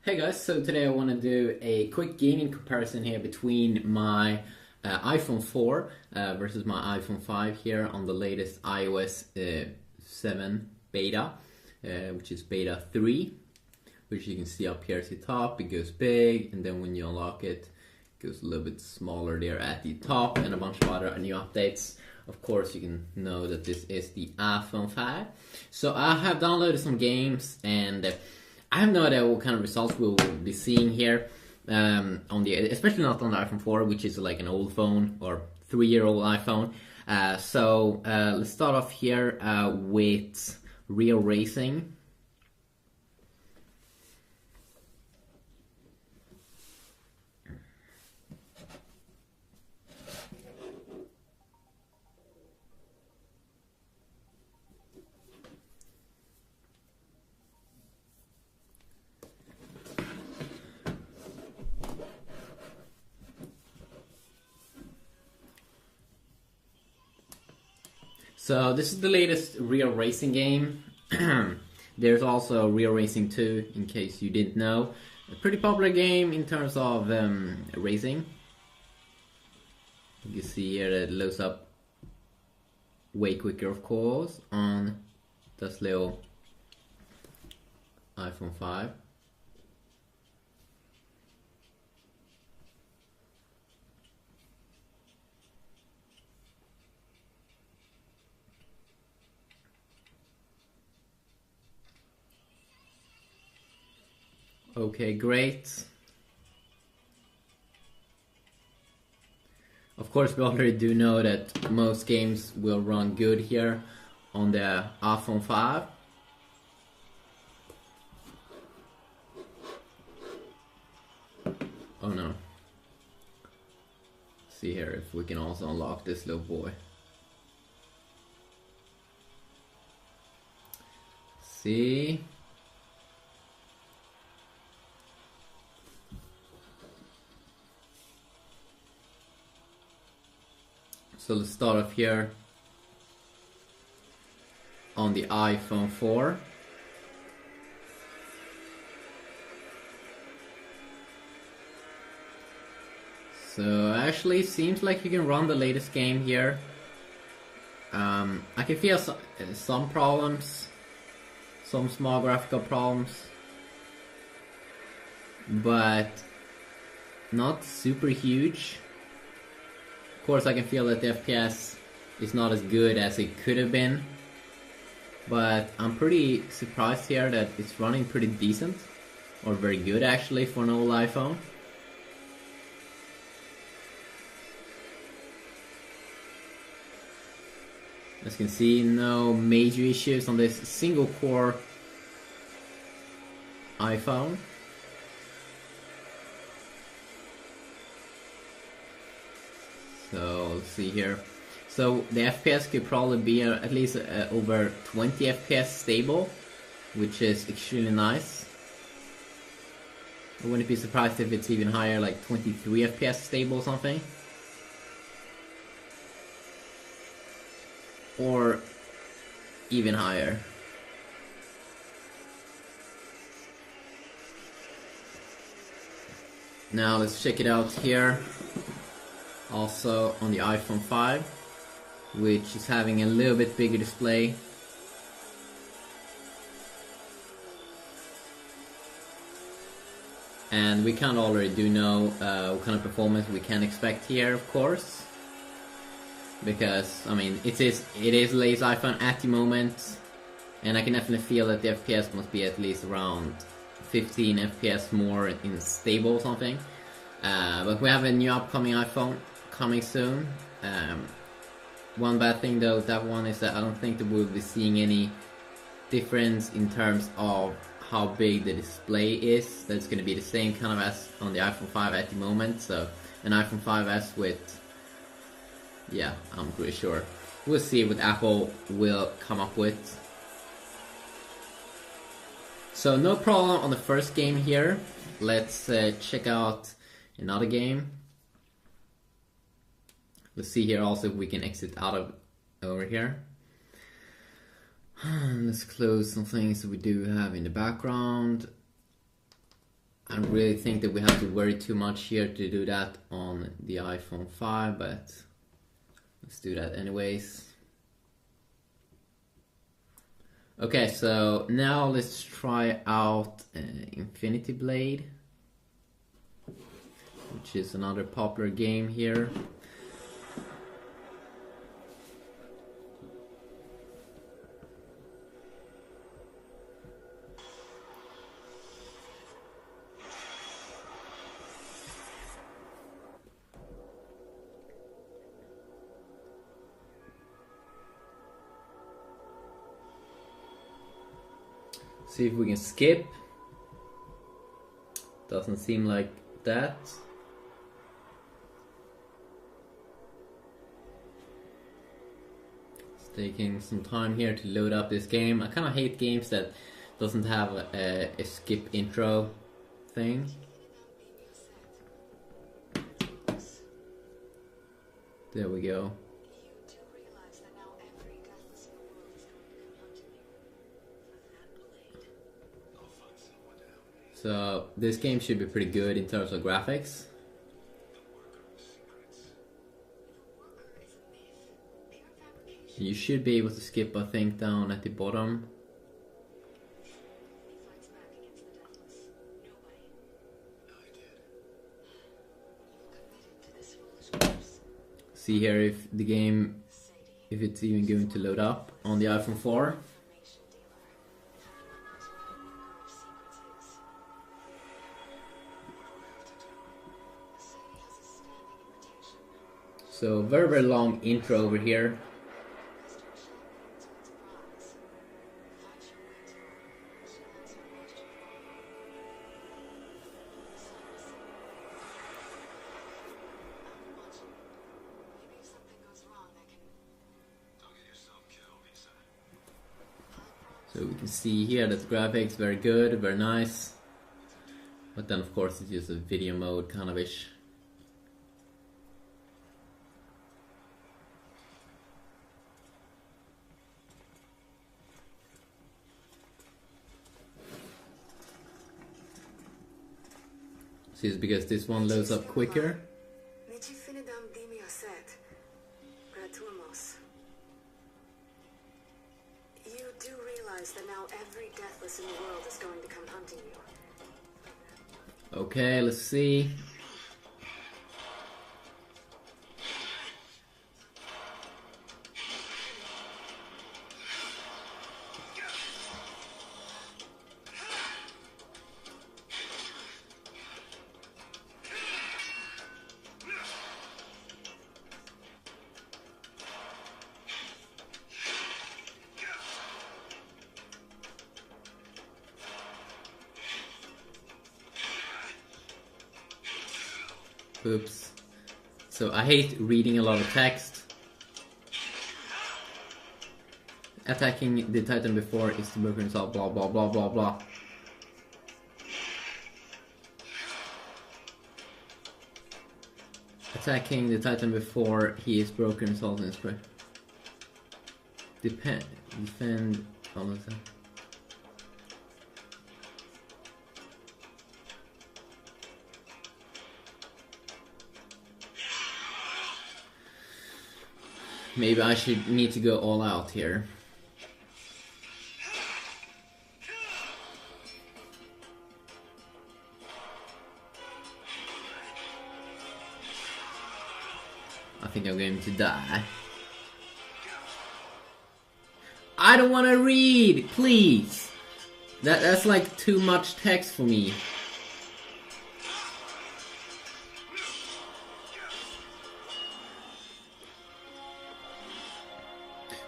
Hey guys, so today I want to do a quick gaming comparison here between my iPhone 4 versus my iPhone 5 here on the latest iOS 7 beta, which is beta 3, which you can see up here at the top. It goes big, and then when you unlock it, it goes a little bit smaller there at the top, and a bunch of other new updates. Of course, you can know that this is the iPhone 5. So I have downloaded some games, and I have no idea what kind of results we'll be seeing here, especially not on the iPhone 4, which is like an old phone or 3-year-old iPhone. Let's start off here with real racing. So this is the latest Real Racing game. There's also Real Racing 2, in case you didn't know. A pretty popular game in terms of racing. You can see here that it loads up way quicker, of course, on this little iPhone 5. Okay, great. Of course, we already do know that most games will run good here on the iPhone 5. Oh no. See here if we can also unlock this little boy. See? So let's start off here on the iPhone 4. So actually seems like you can run the latest game here. I can feel some problems, some small graphical problems, but not super huge. Of course, I can feel that the FPS is not as good as it could have been, but I'm pretty surprised here that it's running pretty decent, or very good actually for an old iPhone. As you can see, no major issues on this single core iPhone. So let's see here. So the FPS could probably be at least over 20 FPS stable, which is extremely nice. I wouldn't be surprised if it's even higher, like 23 FPS stable or something. Or even higher. Now let's check it out here. Also on the iPhone 5, which is having a little bit bigger display. And we kind of already do know what kind of performance we can expect here, of course. Because, I mean, it is the latest iPhone at the moment, and I can definitely feel that the FPS must be at least around 15 FPS more in stable or something. But we have a new upcoming iPhone coming soon. One bad thing though, that one is that I don't think that we'll be seeing any difference in terms of how big the display is. That's going to be the same kind of as on the iPhone 5 at the moment. So an iPhone 5s with, yeah, I'm pretty sure. We'll see what Apple will come up with. So no problem on the first game here. Let's check out another game. Let's see here also if we can exit out of over here. Let's close some things that we do have in the background. I don't really think that we have to worry too much here to do that on the iPhone 5, but let's do that anyways. Okay, so now let's try out Infinity Blade, which is another popular game here. See if we can skip. Doesn't seem like that. It's taking some time here to load up this game. I kind of hate games that doesn't have a skip intro thing. There we go. So this game should be pretty good in terms of graphics. You should be able to skip, I think, down at the bottom. See here if the game, if it's even going to load up on the iPhone 4. So very long intro over here. So we can see here that the graphics very good, very nice. But then of course it's just a video mode kind of ish. It's because this one loads up quicker. You do realize that now every deathless in the world is going to come hunting you. Okay, let's see. Oops. So I hate reading a lot of text. Attacking the Titan before is the broken resolve, blah blah blah blah blah. Attacking the Titan before he is broken resolve in spray. Defend all of that. Maybe I should need to go all out here. I think I'm going to die. I don't want to read, please. That's like too much text for me.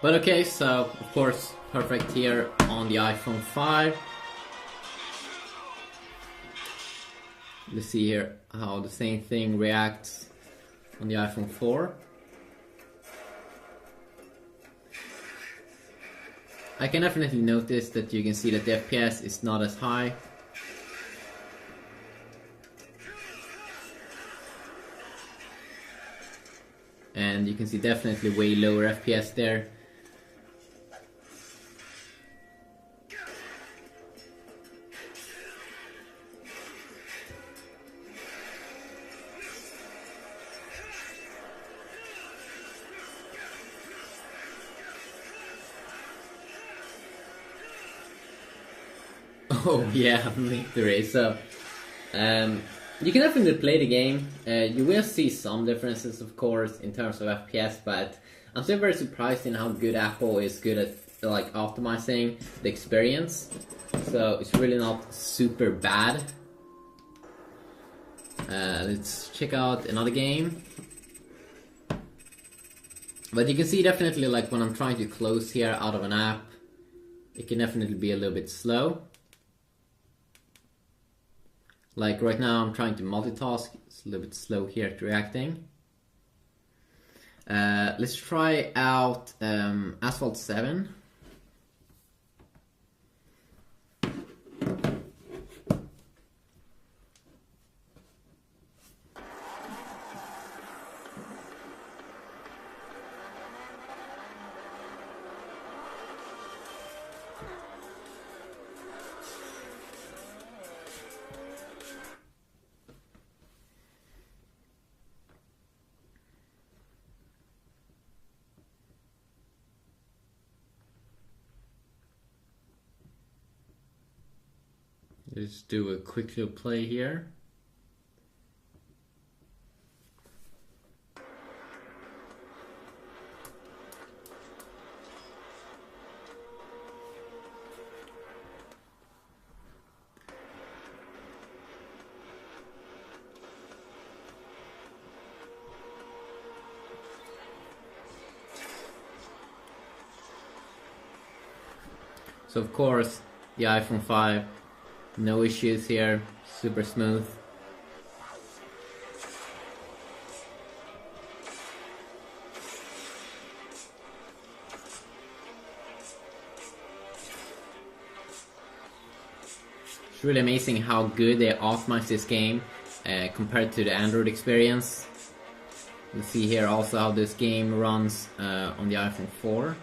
But okay, so of course, perfect here on the iPhone 5. Let's see here how the same thing reacts on the iPhone 4. I can definitely notice that you can see that the FPS is not as high. And you can see definitely way lower FPS there. Oh yeah, victory. So you can definitely play the game. You will see some differences, of course, in terms of FPS, but I'm still very surprised in how good Apple is good at like optimizing the experience. So it's really not super bad. Let's check out another game. But you can see definitely like when I'm trying to close here out of an app, it can definitely be a little bit slow. Like right now I'm trying to multitask, it's a little bit slow here at reacting. Let's try out Asphalt 7. Let's do a quick little play here. So of course, the iPhone 5, no issues here, super smooth. It's really amazing how good they optimize this game compared to the Android experience. You see here also how this game runs on the iPhone 4.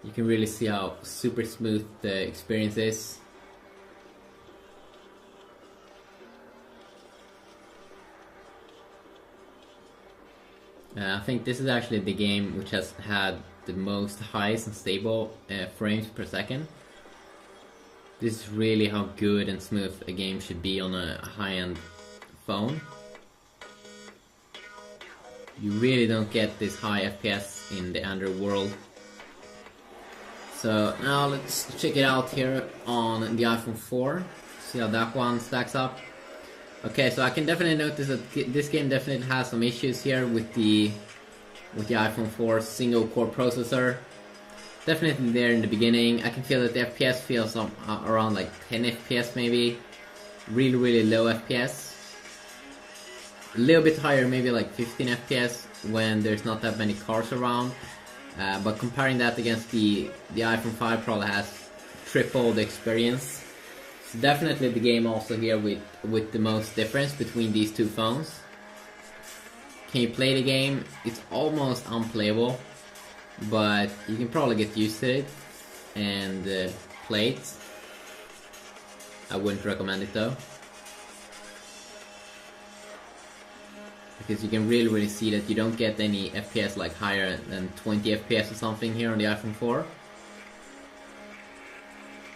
You can really see how super smooth the experience is. I think this is actually the game which has had the most highest and stable frames per second. This is really how good and smooth a game should be on a high-end phone. You really don't get this high FPS in the Android world. So now let's check it out here on the iPhone 4. See how that one stacks up. Okay, so I can definitely notice that this game definitely has some issues here with the iPhone 4 single core processor. Definitely there in the beginning. I can feel that the FPS feels around like 10 FPS maybe. Really low FPS. A little bit higher, maybe like 15 FPS when there's not that many cars around. But comparing that against the iPhone 5 Pro has triple the experience. So definitely the game also here with the most difference between these two phones. Can you play the game? It's almost unplayable, but you can probably get used to it and play it. I wouldn't recommend it though, because you can really see that you don't get any FPS like higher than 20 FPS or something here on the iPhone 4.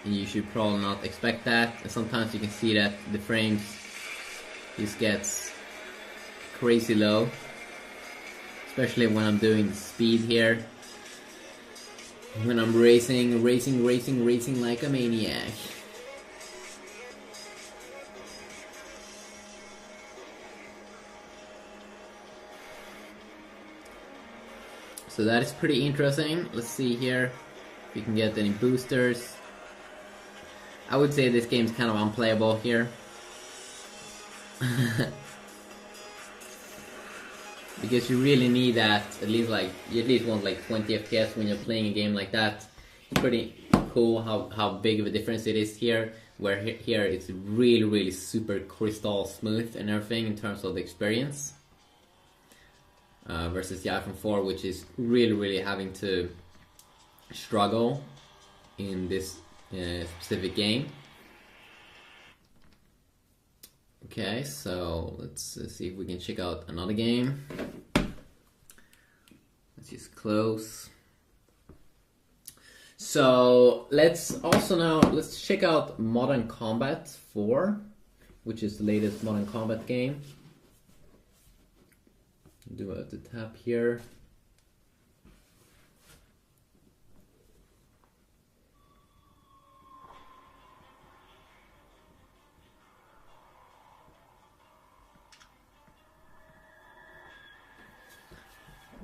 And you should probably not expect that. And sometimes you can see that the frames just gets crazy low, especially when I'm doing the speed here. When I'm racing like a maniac. So that is pretty interesting. Let's see here if we can get any boosters. I would say this game's kind of unplayable here. Because you really need that, at least like, you at least want like 20 FPS when you're playing a game like that. It's pretty cool how big of a difference it is here, where here it's really super crystal smooth and everything in terms of the experience. Versus the iPhone 4, which is really having to struggle in this specific game. Okay, so let's see if we can check out another game. Let's just close. So let's check out Modern Combat 4, which is the latest Modern Combat game. Do a tap here.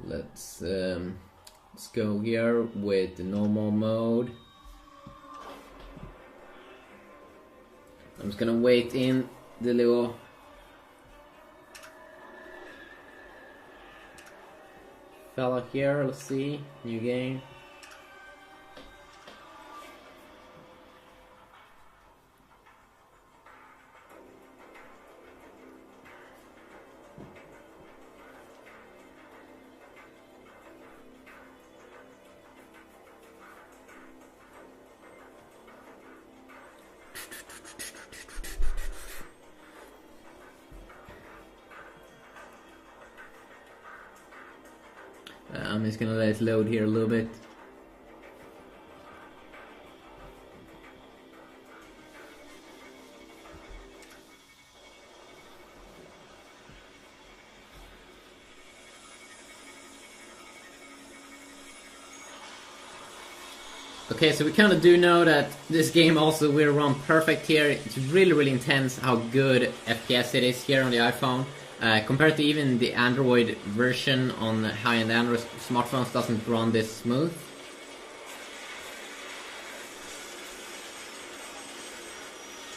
Let's go here with the normal mode. I'm just gonna wait in the little fella here. Let's see, new game. I'm just gonna let it load here a little bit. Okay, so we kind of do know that this game also will run perfect here. It's really intense how good FPS it is here on the iPhone. Compared to even the Android version on high-end Android smartphones doesn't run this smooth.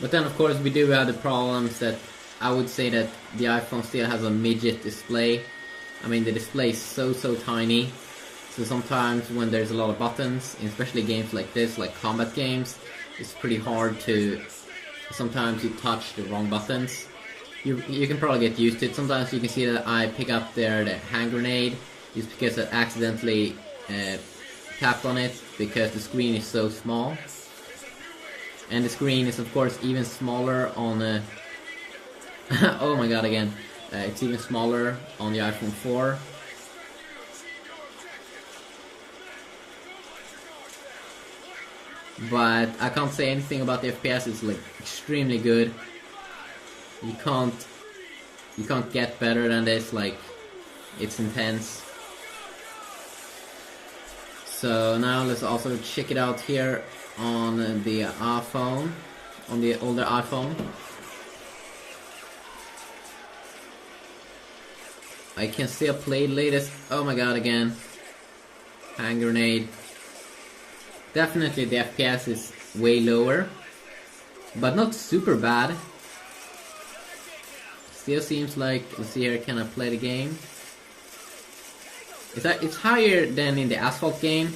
But then of course we do have the problems that I would say that the iPhone still has a midget display. I mean, the display is so tiny. So sometimes when there's a lot of buttons, especially games like this, like combat games, it's pretty hard to... Sometimes you touch the wrong buttons. You can probably get used to it. Sometimes you can see that I pick up there the hand grenade just because I accidentally tapped on it because the screen is so small. And the screen is of course even smaller on oh my god, again. It's even smaller on the iPhone 4. But I can't say anything about the FPS. It's like extremely good. You can't get better than this. Like, it's intense. So now let's also check it out here on the iPhone, on the older iPhone. I can still play latest. Oh my god, again. Hand grenade. Definitely the FPS is way lower, but not super bad. Still seems like, let's see here, can I play the game? It's higher than in the Asphalt game,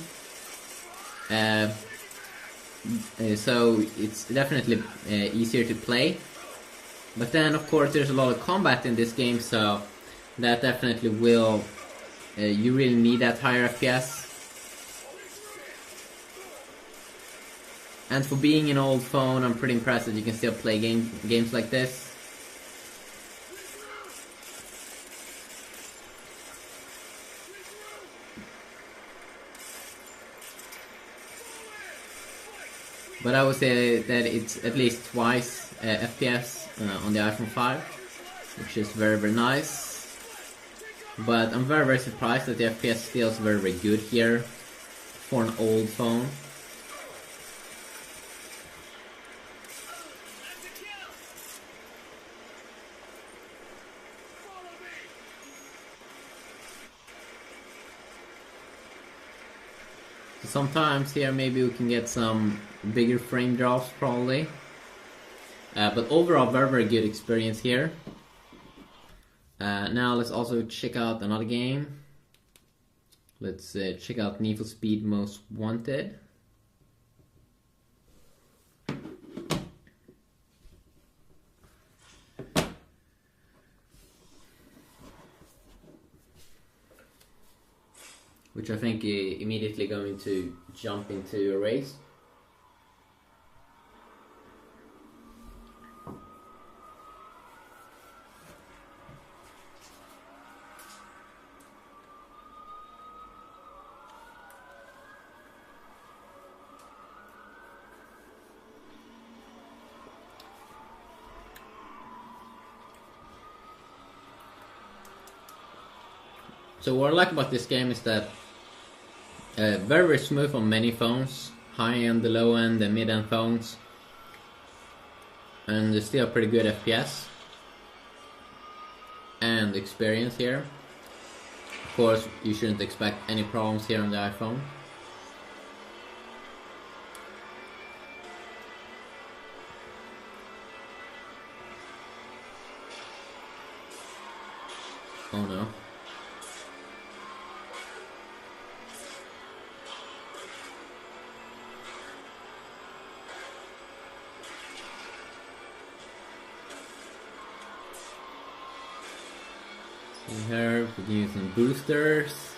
so it's definitely easier to play. But then of course there's a lot of combat in this game, so that definitely will, you really need that higher FPS. And for being an old phone, I'm pretty impressed that you can still play games like this. But I would say that it's at least twice FPS on the iPhone 5, which is very nice. But I'm very surprised that the FPS feels very good here for an old phone. Sometimes here maybe we can get some bigger frame drops probably. But overall very good experience here. Now let's also check out another game. Let's check out Need for Speed Most Wanted. Which I think immediately going to jump into a race. So what I like about this game is that very, very smooth on many phones, high end, the low end, the mid end phones, and there's still pretty good FPS and experience here. Of course, you shouldn't expect any problems here on the iPhone. Oh no. Here we can use some boosters.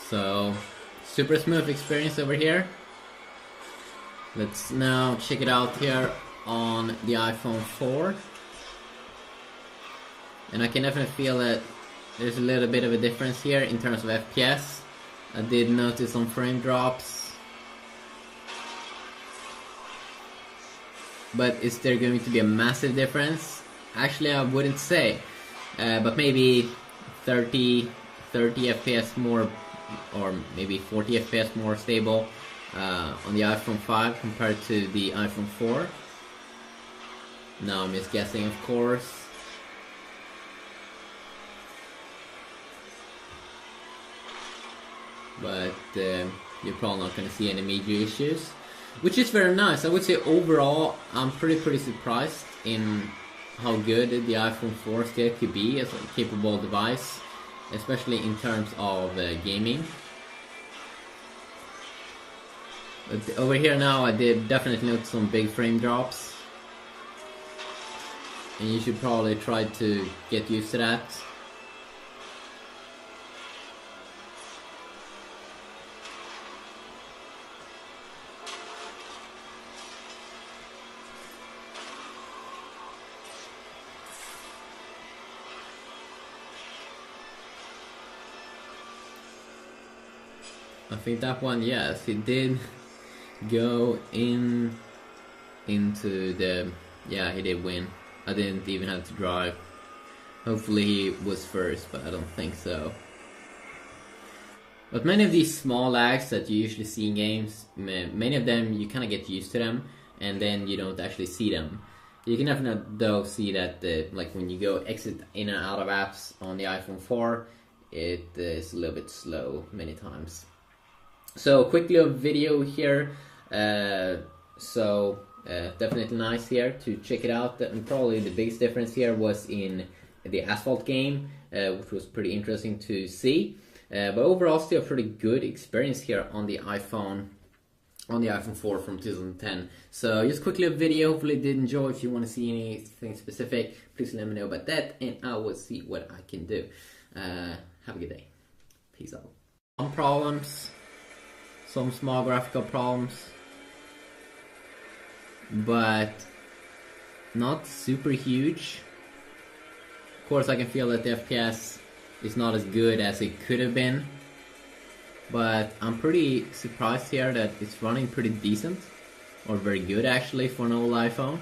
So, super smooth experience over here. Let's now check it out here on the iPhone 4. And I can definitely feel that there's a little bit of a difference here in terms of FPS. I did notice some frame drops. But is there going to be a massive difference? Actually, I wouldn't say. But maybe 30 FPS more, or maybe 40 FPS more stable on the iPhone 5 compared to the iPhone 4. Now I'm just guessing, of course. But you're probably not going to see any major issues, which is very nice. I would say overall I'm pretty surprised in how good the iPhone 4 still could be as a capable device, especially in terms of gaming. But over here now I did definitely notice some big frame drops, and you should probably try to get used to that. I think that one, yes, it did go into the... yeah, he did win. I didn't even have to drive. Hopefully he was first, but I don't think so. But many of these small lags that you usually see in games, many of them you kind of get used to them, and then you don't actually see them. You can definitely though see that like when you go exit in and out of apps on the iPhone 4, it is a little bit slow many times. So quick little video here. Definitely nice here to check it out. And probably the biggest difference here was in the Asphalt game, which was pretty interesting to see. But overall, still a pretty good experience here on the iPhone 4 from 2010. So just quick little video. Hopefully you did enjoy. If you want to see anything specific, please let me know about that, and I will see what I can do. Have a good day. Peace out. Some problems. Some small graphical problems, but not super huge. Of course I can feel that the FPS is not as good as it could have been, but I'm pretty surprised here that it's running pretty decent, or very good actually for an old iPhone.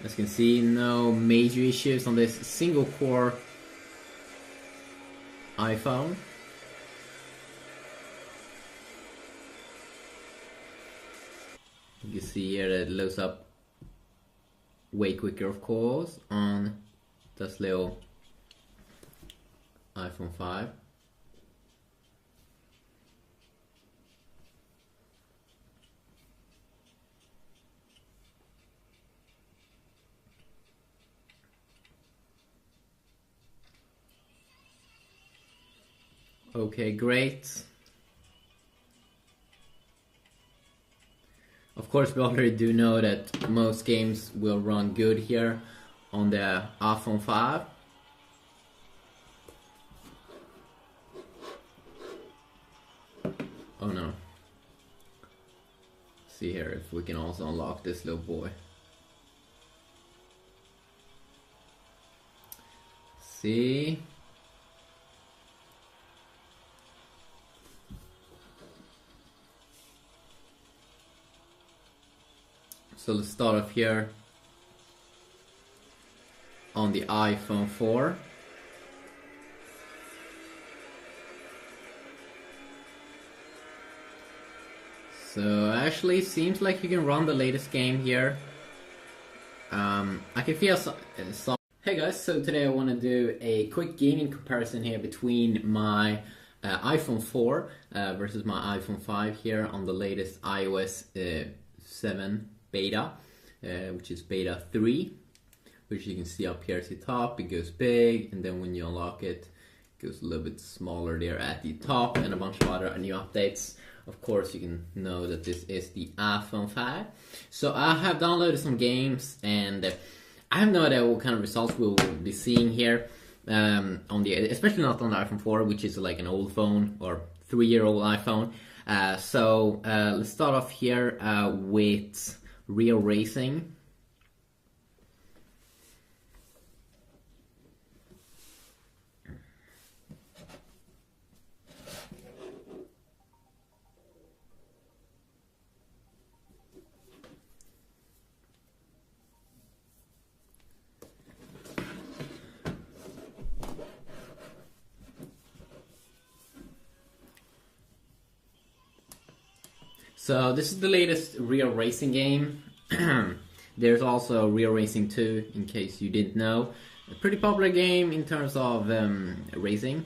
As you can see, no major issues on this single core iPhone. You can see here that it loads up way quicker, of course, on this little iPhone 5. Okay, great. Of course, we already do know that most games will run good here on the iPhone 5. Oh no. See here if we can also unlock this little boy. See? So let's start off here on the iPhone 4. So actually seems like you can run the latest game here. I can feel some. Hey guys, so today I want to do a quick gaming comparison here between my iPhone 4 versus my iPhone 5 here on the latest iOS 7 beta, which is beta 3, which you can see up here at the top. It goes big, and then when you unlock it, it goes a little bit smaller there at the top, and a bunch of other new updates. Of course, you can know that this is the iPhone 5. So I have downloaded some games, and I have no idea what kind of results we'll be seeing here, especially not on the iPhone 4, which is like an old phone or 3-year-old iPhone. So let's start off here with real racing. So this is the latest Real Racing game. There's also Real Racing 2, in case you didn't know. A pretty popular game in terms of racing.